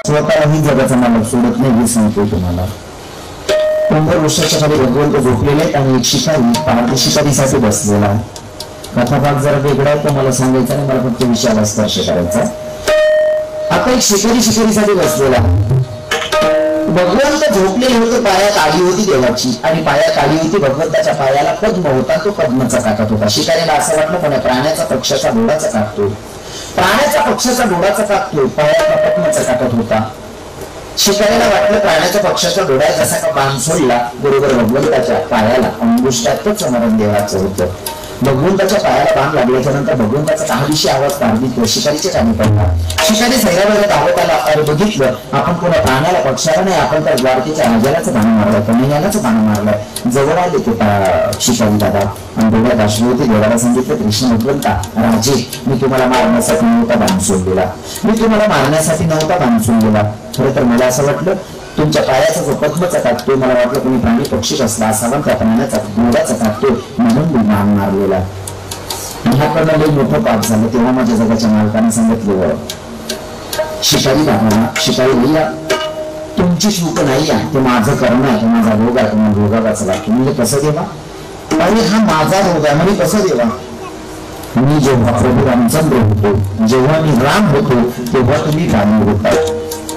स्वतःलाही जगाचा मालक सोडत नाही हे सांगतोय तुम्हाला. डोंगर वृक्षाच्या खाली भगवंत झोपलेले आहेत आणि एक शिकारी पहाटे शिकारीसाठी बसलेला आहे. कथा भाग जरा वेगळा आहे, तो मला सांगायचा नाही, मला फक्त विषयाला स्पर्श करायचा. आता एक शिकारीसाठी बसलेला भगवंत झोपलेले होते. पायात आली होती देवाची आणि पायात आली होती भगवंताच्या पायाला पद्म होता, तो पद्माचा काटत होता. शिकारीला असं वाटलं कोणा प्राण्याचा पक्षाचा डोळाचा काटतो, प्राण्याच्या पक्षाचा डोळाचा काटतो, पायाला पद्माचा काटत होता. शिकारीला वाटलं प्राण्याच्या पक्षाचा डोळा जसा का बाण सोडला बरोबर भगवंताच्या पायाला अंगुष्ठातच मरण देवाचं होतं. भगवंताच्या पायाला बाण लागल्याच्या नंतर भगवंताचा काहीशी आवाज पारदित शिकारीच्या कानी पडला. शिकारी सैराबाहेर धावत आला. अरे बघितलं, आपण कोणा प्राण्याला पक्षाला नाही, आपण तर द्वारकेच्या राजालाच बाण मारलाय, कन्हैयालाच बाण मारलाय. जवळ आले ते शिकारी दादा आणि डोळ्यात अश्रू होते. देवाला सांगितलं, कृष्ण भगवंता राजे, मी तुम्हाला मारण्यासाठी नव्हता बाण सोडलेला, मी तुम्हाला मारण्यासाठी नव्हता बाण सोडलेला. खरं तर मला असं वाटलं तुमच्या पायाचा जो पद्मचा काटतोय, मला वाटलं कोणी प्राणी पक्षी असला असावा, त्या प्राण्याचा डोळ्याचा काटतोय म्हणून मी बाण मारलेला. ह्याकडनं लई मोठं पाप झालं. तेव्हा माझ्या जगाच्या मालकाने सांगितलं, शिकारी दादाला, शिकारी भैया तुमची चूक नाही आहे, ते माझं कर्म आहे, माझा रोग आहे, तुम्हाला रोगाचा लागतो. म्हणजे कसं देवा? अरे हा माझा रोग आहे. म्हणजे कसं देवा? मी जेव्हा प्रभू रामचंद्र होतो, जेव्हा मी राम होतो, तेव्हा तुम्ही राम होता.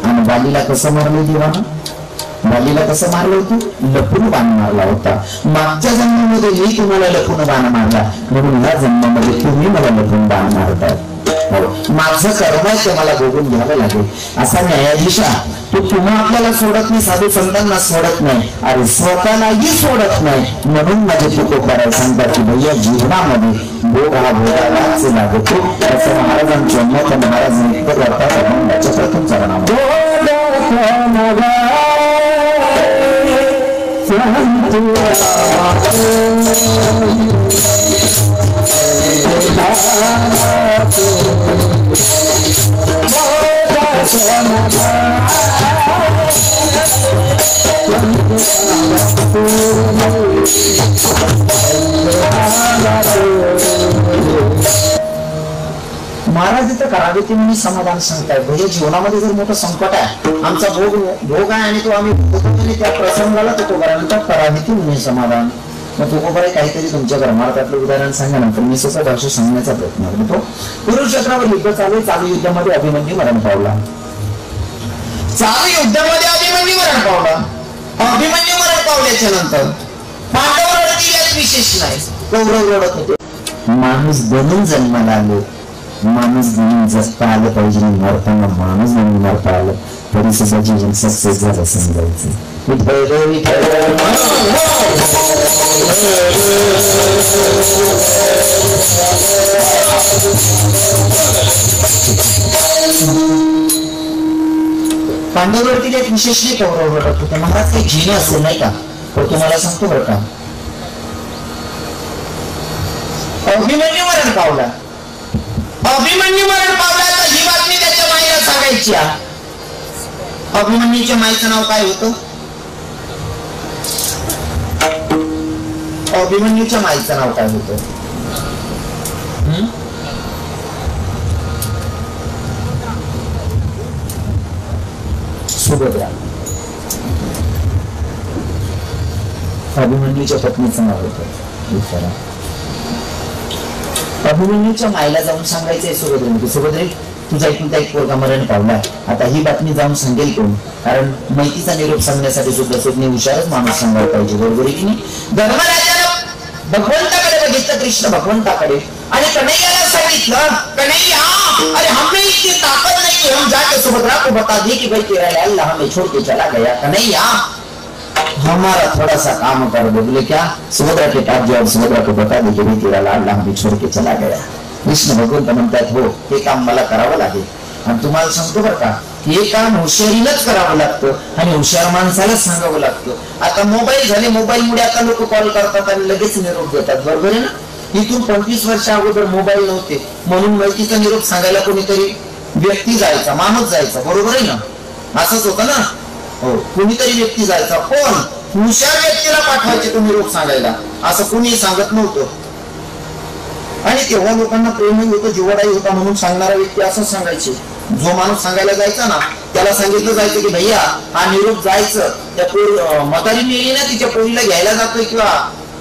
आणि बालीला कसं मारलं देवानं? बालीला कसं मारलं होतं? लपून बाण मारला होता. मागच्या जन्मामध्ये मी तुम्हाला लपून बाण मारला, म्हणून या जन्मामध्ये तुम्ही मला लपून बाण मारताय. माझं कर्म आहे ते मला बघून घ्यावं लागेल. असा न्यायाधीशा तो तुम्हा आपल्याला सोडत नाही, साधू संतांना सोडत नाही, अरे स्वतःलाही सोडत नाही. म्हणून माझे तुकोबाराय सांगतात की भैया जीवनामध्ये भोग हा भोगालाच लागतो. असं महाराजांचं मत. महाराज करतात प्रथम चरणामध्ये महाराज इथं करावे ते म्हणून समाधान सांगताय. भैया जीवनामध्ये जर मोठं संकट आहे, आमचा भोग आहे आणि तो आम्ही त्या प्रसंगाला तुकोबारांचा करावे ते म्हणून समाधान. मग तुकोबाई काहीतरी तुमच्या धर्मार्थातलं उदाहरण सांगा. नंतर मी स्वतः भाषा सांगण्याचा प्रयत्न करतो. कुरुक्षेत्रावर युद्ध चालू युद्धामध्ये अभिमन्यू मरण पावला. चालू युद्धामध्ये अभिमन्यू मरण पावला. अभिमन्यू मरण पावल्याच्या नंतर पांडव रडतील विशेष नाही, कौरव रडत होते. माणूस बनून जन्माला आलो, माणूस म्हणून जगता आलं पाहिजे, मरताना माणूस म्हणून मरता आलं तरी सुद्धा जीवन सक्सेस झालं समजायचं. पांडववरती एक विशेष नाही कौरव रडत होते. महाराज काही झिन असेल नाही का, पण तुम्हाला सांगतो बरं का, अभिमन्यू मरण पावला. अभिमन्यू मरण पावला तर ही बातमी त्याच्या माईला सांगायची. अभिमन्यूच्या माईचं नाव काय होतं? अभिमन्यूच्या माईचं नाव काय होतं? सुभद्रा. अभिमन्यूच्या पत्नीचं नाव होतं. अभिमन्यूच्या मायला जाऊन सांगायचंय सुभद्रेमध्ये, सुभद्रे तुझा एकुलता एक पोरगा मरण पावला. आता ही बातमी जाऊन सांगेल कोण? कारण माहितीचा निरोप सांगण्यासाठी सुद्धा सुज्ञ हुशारच माणूस सांगायला पाहिजे, बरोबर आहे की नाही? धर्मराजानं भगवंताकडे बघितलं, कृष्ण भगवंताकडे, आणि कन्हैयाला सांगितलं, कन्हैया अरे हमने इतनी ताकत नहीं कि हम जाके सुभद्रा को बता दी कि भाई तेरा लाल हमें छोड़ के चला गया. कन्हैया हमारा थोड़ा सा काम कर दो. बोले क्या? सुभद्रा के पास जाओ, सुभद्रा को बता दो कि भाई तेरा लाल हमें छोड़ के चला गया. कृष्ण भगवंत म्हणतात हो हे काम मला करावं लागेल. आणि तुम्हाला सांगतो बरं का, हे काम हुशारीलाच करावं लागतं आणि हुशार माणसालाच सांगावं लागतं. आता मोबाईल झाले, मोबाईलमुळे आता लोक कॉल करतात आणि लगेच निरोप देतात, बरोबर आहे ना? इथून 25 वर्ष अगोदर मोबाईल नव्हते, म्हणून माहितीचा निरोप सांगायला कोणीतरी व्यक्ती जायचा, माणूस जायचा, बरोबर आहे ना? असंच होतं ना? हो, कोणीतरी व्यक्ती जायचा. कोण? हुशार व्यक्तीला पाठवायचे तो निरोप सांगायला, असं कोणी सांगत नव्हतं. आणि तेव्हा लोकांना प्रेमही होतं, जिव्हाळाही होता, म्हणून सांगणारा व्यक्ती असं सांगायचे. जो माणूस सांगायला जायचा ना त्याला सांगितलं जायचं की भैया हा निरोप जायचं, त्या म्हातारी मेली ना तिच्या पोरीला घ्यायला जातोय किंवा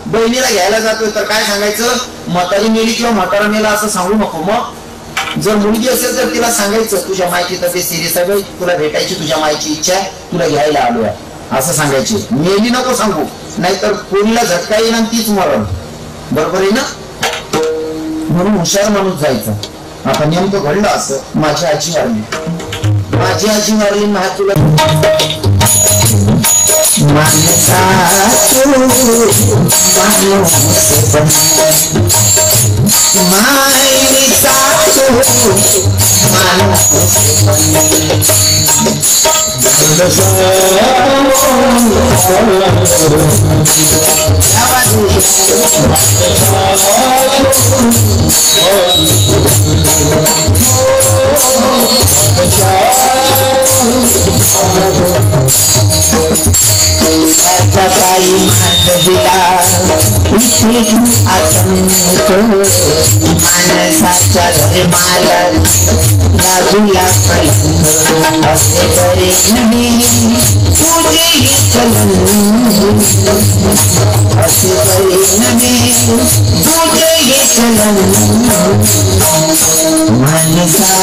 बहिणीला घ्यायला जातोय, तर काय सांगायचं, म्हातारी मेली किंवा म्हातारा मेला असं सांगू नको. मग जर मुलगी असेल तर तिला सांगायचं तुझ्या मायची तब्येत सिरियस आहे, तुला भेटायची तुझ्या मायची इच्छा आहे, तुला घ्यायला आलोय असं सांगायची. मेली नको सांगू, नाहीतर पोरीला झटका येईल आणि तीच मरण. बरोबर आहे ना? म्हणून हुशार माणूस जायचा. आता नेमकं घडलं असं, माझी आजी वारली, माझी आजी वारली ना तुला मानसा माणसाच्या धर्माला बाजूला असे बरे नाही तुझे चलन, असे बरे नाही तुझे चलन. माणसा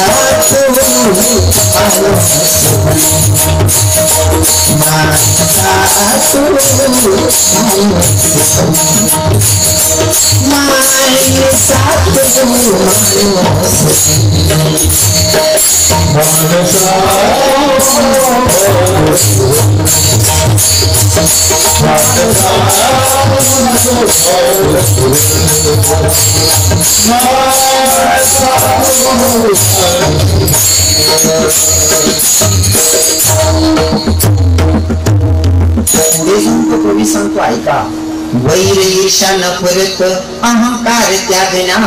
कवी सांगतो ऐका, वैर ईर्षा नफरत अहंकार त्यागना,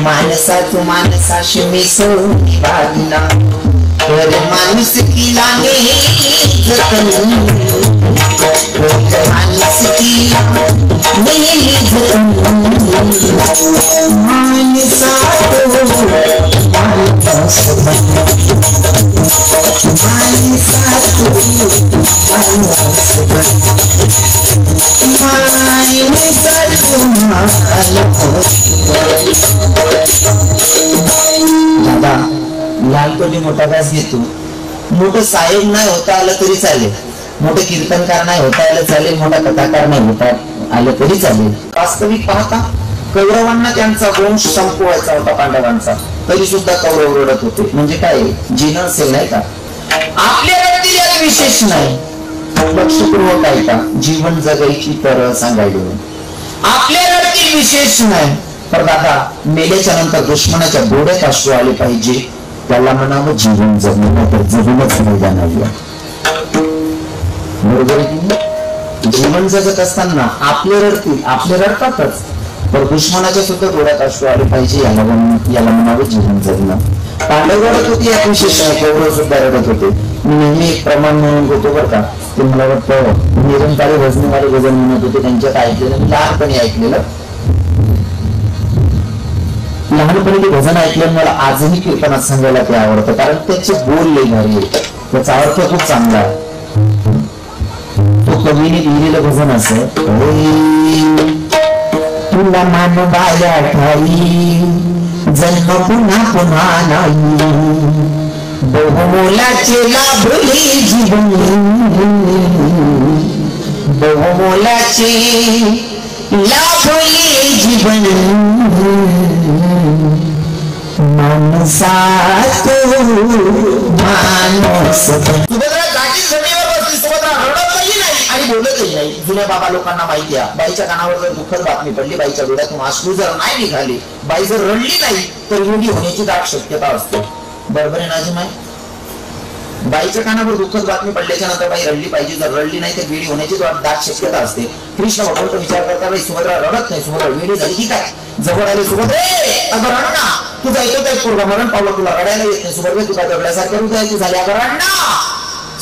मानसा तू मानसाशी मिसळून वागना, तर माणूस किला जतन, माणूस किला जतन, मानसा दादा लहानपणी मोठा व्यास घेतो, मोठं साहेब नाही होता आलं तरी चालेल, मोठं कीर्तनकार नाही होता आलं चालेल, मोठा कथाकार नाही होता आलं तरी चालेल. वास्तविक पाहता कौरवांना त्यांचा वंश संपवायचा होता पांडवांचा, तरी सुद्धा कौरव रडत होते. म्हणजे काय जिन असेल नाही का, आपल्या रडतील यात विशेष नाही. लक्षपूर्वक ऐका, जीवन जगायची तर सांगायला आपल्या रडतील विशेष नाही. पण दादा मेल्याच्या नंतर दुश्मनाच्या डोळ्यात अश्रू आले पाहिजे, त्याला म्हणावं जीवन जगणं, तर जगूनच नाही जाणार. बरोबर आहे? जीवन जगत असताना आपले रडतील, आपले रडतातच, तर दुश्मनाच्या सुद्धा डोळ्यात अश्रू आले पाहिजे, याला म्हणावं जीवन जगणं. पांडव रडत होती यात विशेष नाही, कौरव सुद्धा रडत होते. मी नेहमी एक प्रमाण म्हणून होतो बरं का, ते मला वाटतं निरंकारी भजनीवाले भजन म्हणत होते, त्यांच्यात ऐकलेलं, मी लहानपणी ऐकलेलं. लहानपणी ते भजन ऐकलं मला आजही कीर्तनात सांगायला ते आवडतं, कारण त्याचे बोल लई भारी आहे, त्याचा अर्थ खूप चांगला आहे. तो कवीने लिहिलेलं भजन असं, तुला मानवाया ठाई जन्म पुन्हा पुन्हा नाही, बहुमोलाचे लाभले जीवन, बहुमोलाचे लाभले जीवन, मानसा तो मानस. सुभद्रा गाठीत जमिनीवर बसली, सुभद्रा रडतही नाही आणि बोलतही नाही. जुन्या बाबा लोकांना माहिती आहे, बाईच्या कानावर जर दुःखद बातमी पडली, बाईच्या डोळ्यातून अश्रू जर नाही निघाले, बाई जर रडली नाही, तर वेगळी होण्याची दाट शक्यता असते. बरोबर आहे नाजी माय? बाईच्या कानावर दुःखद बातमी पडल्याच्या नंतर बाई रडली पाहिजे, जर रडली नाही तर वेळी होण्याची दाट शक्यता असते. कृष्ण भगवंत विचार करता बाई सुभद्रा रडत नाही, सुभद्रा वेळी झाली की काय? जवळ आले सुभद्रे, अगं रड ना, तुझा येतो त्या पूर्व मरण पावलं, तुला रडायला येत नाही. सुभद्रे तुला दगडासारख्या हृदयाची झाली, अगं रड ना.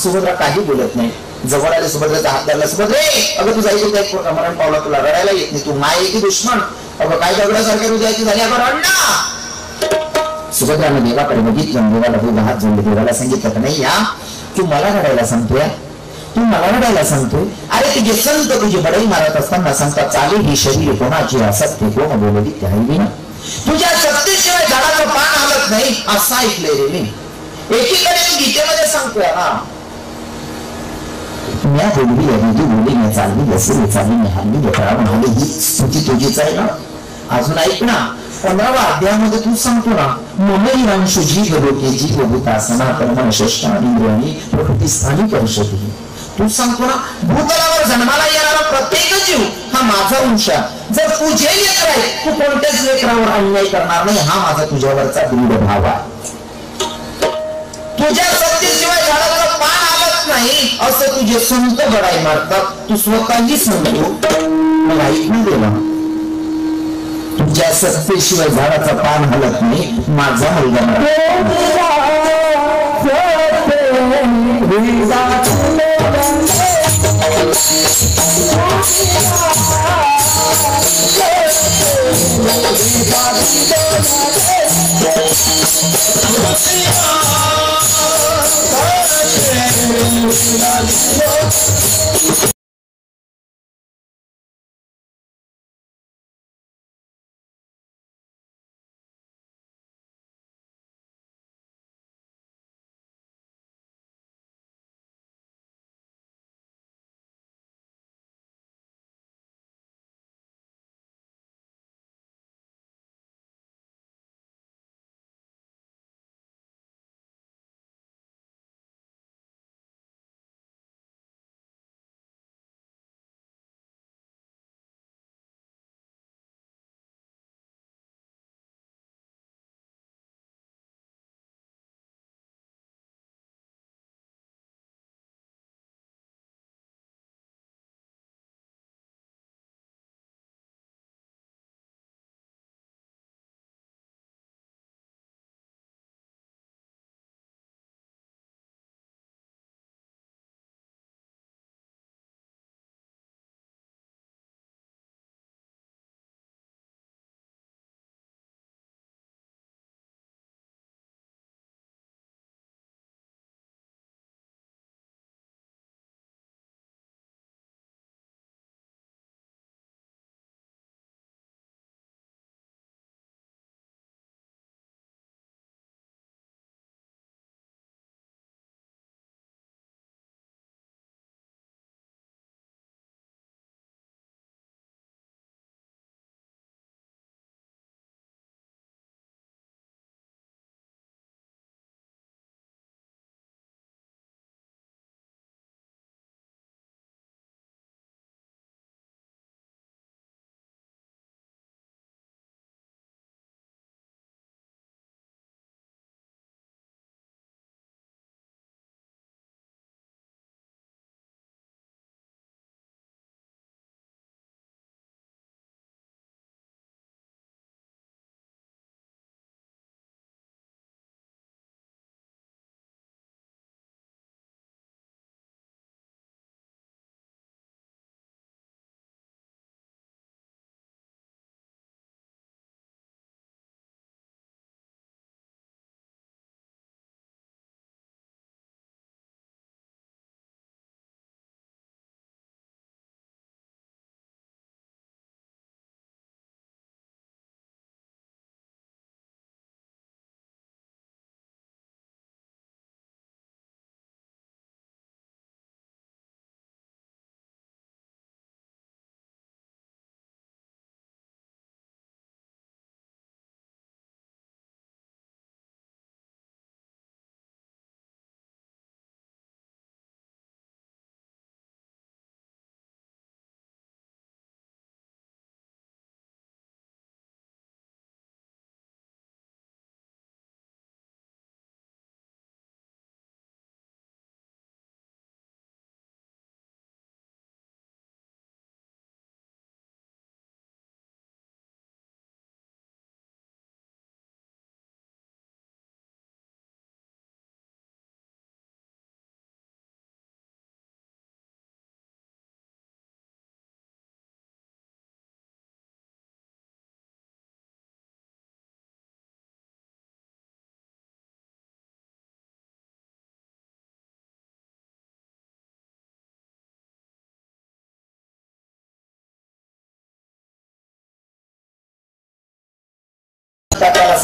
सुभद्रा काही बोलत नाही. जवळ आले सुभद्रेचा हात धरला, सुभद्रे अगं तुझा येतो त्या पूर्व मरण पावलं, तुला रडायला येत नाही, तू माय की दुश्मन, अगं काय दगडासारख्या हृदयाची झाली, अगं रड ना. सुभद्रानं देवाकडे बघितलं, देवाला दोघं हात जोडले, देवाला सांगितलं का नाही, या तू मला घडायला सांगतोय, तू मला घडायला सांगतोय. अरे तुझे संत तुझी बडई मारत असताना सांगतात, चाले ही शरीर कोणाची असत्य कोण बोलली ते हवी ना. तुझ्या सत्तेशिवाय झाडाचं पान हलत नाही असं ऐकलंय रे मी. एकीकडे तू गीतेमध्ये सांगतोय ना, म्या बोलली आहे, तू बोली मी चालली, असेल चालली मी हल्ली बेकरा म्हणाली, ही स्तुती तुझीच आहे ना. अजून ऐक ना, 15व्या अध्यायामध्ये तू सांगतो ना, ममई रांशु जीव लोके जीव भूता सनातन मन श्रेष्ठानी इंद्रियानी प्रकृती स्थानी परिषदी. तू सांगतो ना, भूतलावर जन्माला येणारा प्रत्येक जीव हा माझा अंश. जर तुझे लेकर आहे, तू कोणत्याच लेकरावर अन्याय करणार नाही, हा माझा तुझ्यावरचा दृढ भाव आहे. तुझ्या सत्तेशिवाय झाडाचं पान हलत नाही असं तुझे संत बडाई मारतात, तू स्वतःही सांगतो. मला ऐकून गेला, तुझ्या सत्तेशिवाय झाडाचं पान हलत नाही, माझा मुलगा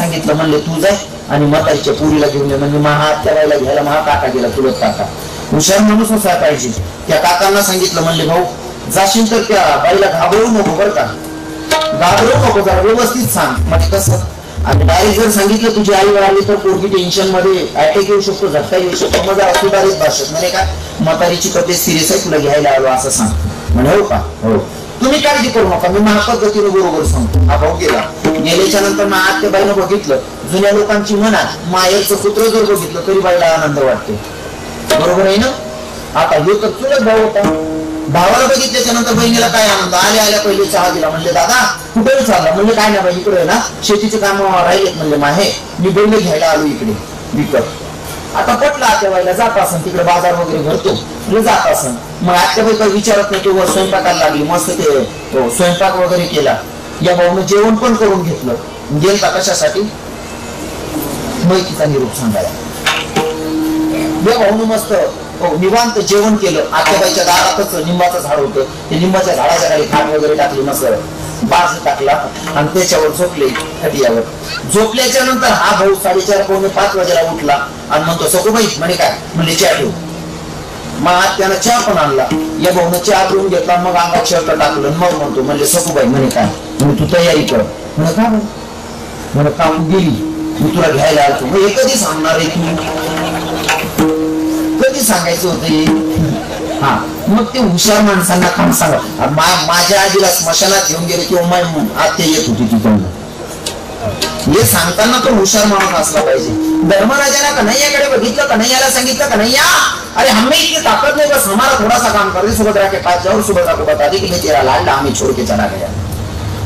सांगितलं, म्हणले तू जाय आणि म्हातारीच्या पुरीला घेऊन ये. म्हणजे आत्या बाईला घ्यायला काका गेला, चुलत काका. हुशार माणूस असायला पाहिजे. त्या काकांना सांगितलं, म्हणले भाऊ जाशील तर त्या बाईला घाबरवू नको बरं का, घाबरवू नको, जरा व्यवस्थित सांग. म्हणजे कसं, आणि डायरेक्ट जर सांगितलं तुझी आई आली तर पोरगी टेन्शन मध्ये अटॅक येऊ शकतो, झटका येऊ शकतो, मग जरा सुधारित भाषेत म्हणे का म्हातारीची तब्येत सिरियस आहे, तुला घ्यायला आलो असं सांग. म्हणे हो का, हो तुम्ही काळजी करू नका, मी माझ्या पद्धतीने बरोबर सांगतो. हा भाऊ गेला. गेल्याच्या नंतर मग आत्या बाईनं बघितलं, जुन्या लोकांची म्हणत मायेचं पुत्र जर बघितलं तरी बाईला आनंद वाटते, बरोबर आहे ना. आता हे तर चुलत भाऊ होता. भावाला बघितल्याच्या नंतर बहिणीला काय आनंद, आल्या पहिले चहा दिला. म्हणले दादा कुठे चालला, म्हणजे काय नाही बाई इकडे ना शेतीचे काम राहिलेत, म्हणले माहे मी बैल घ्यायला आलो इकडे विकत. आता पटला आत्या बाईला, जात असन तिकडे बाजार वगैरे भरतो, म्हणजे जात असन. मग आत्या बाई काही विचारत नाही, तो वर स्वयंपाकाला लागली, मस्त ते स्वयंपाक वगैरे केला. या भाऊनं जेवण पण करून घेतलं. गेलता कशासाठी, मैकीचा निरोप सांगायला. या भाऊनं मस्त निवांत जेवण केलं. आत्याबाईच्या दारातच लिंबाचं झाड होतं, ते लिंबाच्या झाडाच्या खाली खाट वगैरे टाकली, मस्त बाज टाकला आणि त्याच्यावर झोपले खटियावर. झोपल्याच्या नंतर हा भाऊ 4:30-5 वाजेला उठला आणि म्हणतो सखूबाई, म्हणे काय, म्हणजे चहा ठेव. मग आत्यानं चहा पण आणला. या भाऊनं चहा पिऊन घेतला, मग अंगात शर्ट टाकलं, मग म्हणतो म्हणजे सखूबाई म्हणे काय, म्हणजे तू तयारी कर. म्हणे का, म्हणे काम गेली, मी तुला घ्यायला आलो. मग हे कधी सांगणार आहे तू, कधी सांगायचं होतं. हा मग ते हुशार माणसांना काम सांगा. माझ्या आजीला स्मशानात घेऊन गेले किंवा माझी आत्या येत होती तिकडनं, हे सांगताना तो हुशार माणूस असला पाहिजे. धर्मराजाला कन्हैयाकडे बघितलं, कन्हैयाला सांगितलं, कन्हैया अरे हमें इतनी ताकत नहीं, बस हमारा थोड़ा सा काम कर दे. सुभद्रा के पास जाओ, सुभद्रा को बता दे कि मैं तेरा लाडला हमें छोड़ के चला गया.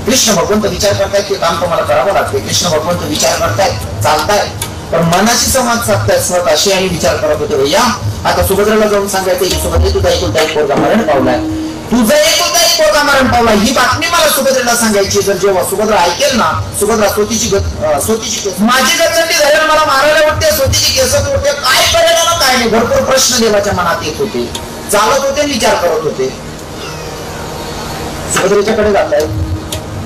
कृष्ण भगवंत विचार करतायत की काम तुम्हाला करावं लागते. कृष्ण भगवंत विचार करतायत, चालतायत, पण मनाशी संवाद साधतायत स्वतःशी आणि विचार करत होते. भैया आता सुभद्राला जाऊन सांगायचं की सुभद्रे तुझा एकुलता एक पोरगा मरण पावलाय, तुझा एकुलता एक पोरगा मरण पावला, ही बातमी मला सुभद्रेला सांगायची. जर जेव्हा सुभद्रा ऐकेल ना, सुभद्रा स्वतःची माझी गचंडी झाल्यानं मला मारायला उठते, स्वतःची केस उठते, काय करेल ना काय नाही, भरपूर प्रश्न देवाच्या मनात येत होते, चालत होते, विचार करत होते. सुभद्रेच्याकडे जात आहेत,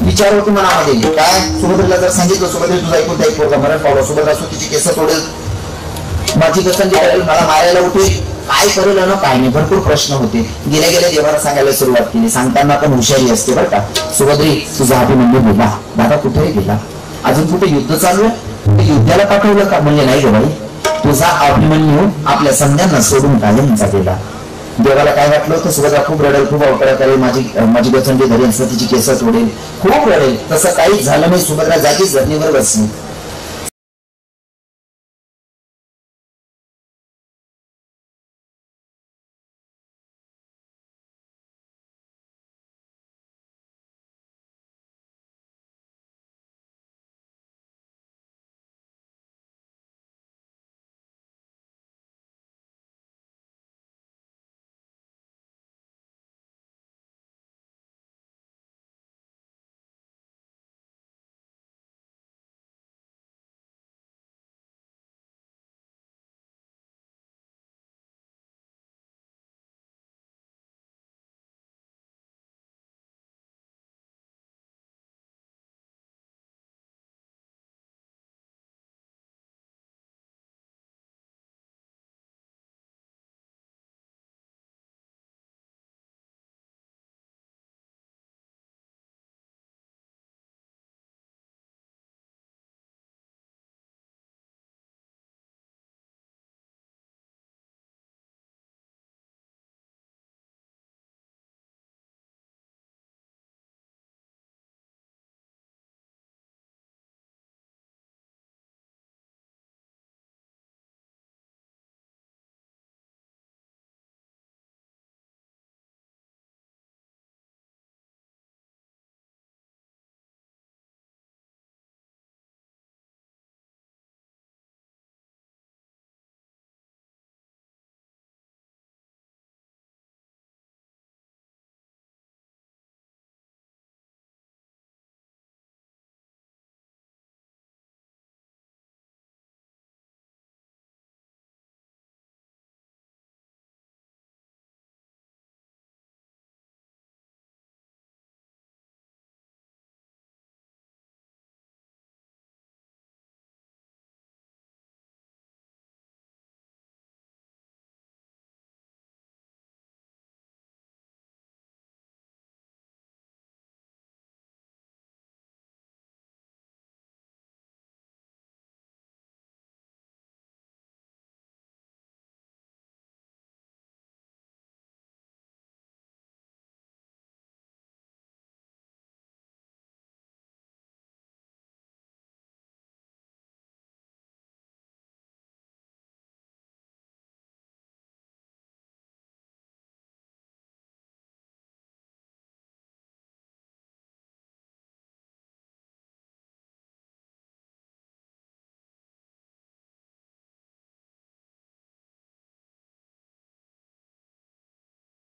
विचार होते मनामध्ये काय. सुभद्रेला जर सांगितलं सुभद्रे तुझा एकुलता एक पोरगा मरण पावला, सुभद्रा स्वतःची केस तोडेल, माझी गचंडी करेल, मला मारायला उठेल, काय करेल ना काय नाही, भरपूर प्रश्न होते. गेल्या गेल्या देवाला सांगायला सुरुवात केली. सांगताना पण हुशारी असते बरं का. सुभद्री तुझा अभिमन्यू गेला, दादा कुठेही गेला, अजून कुठे युद्ध चालू आहे, युद्धाला पाठवलं का, म्हणजे नाही ग बाई, तुझा अभिमन्यू आपल्या संध्यांना सोडून कायमचा गेला. देवाला काय वाटलं होतं, सुभद्रा खूप रडेल, खूप अवकळा करेल, माझी गचंडी धरेल, तिची केस तोडेल, खूप रडेल. तसं काहीच झालं नाही. सुभद्रा जागीच जमिनीवर बसली.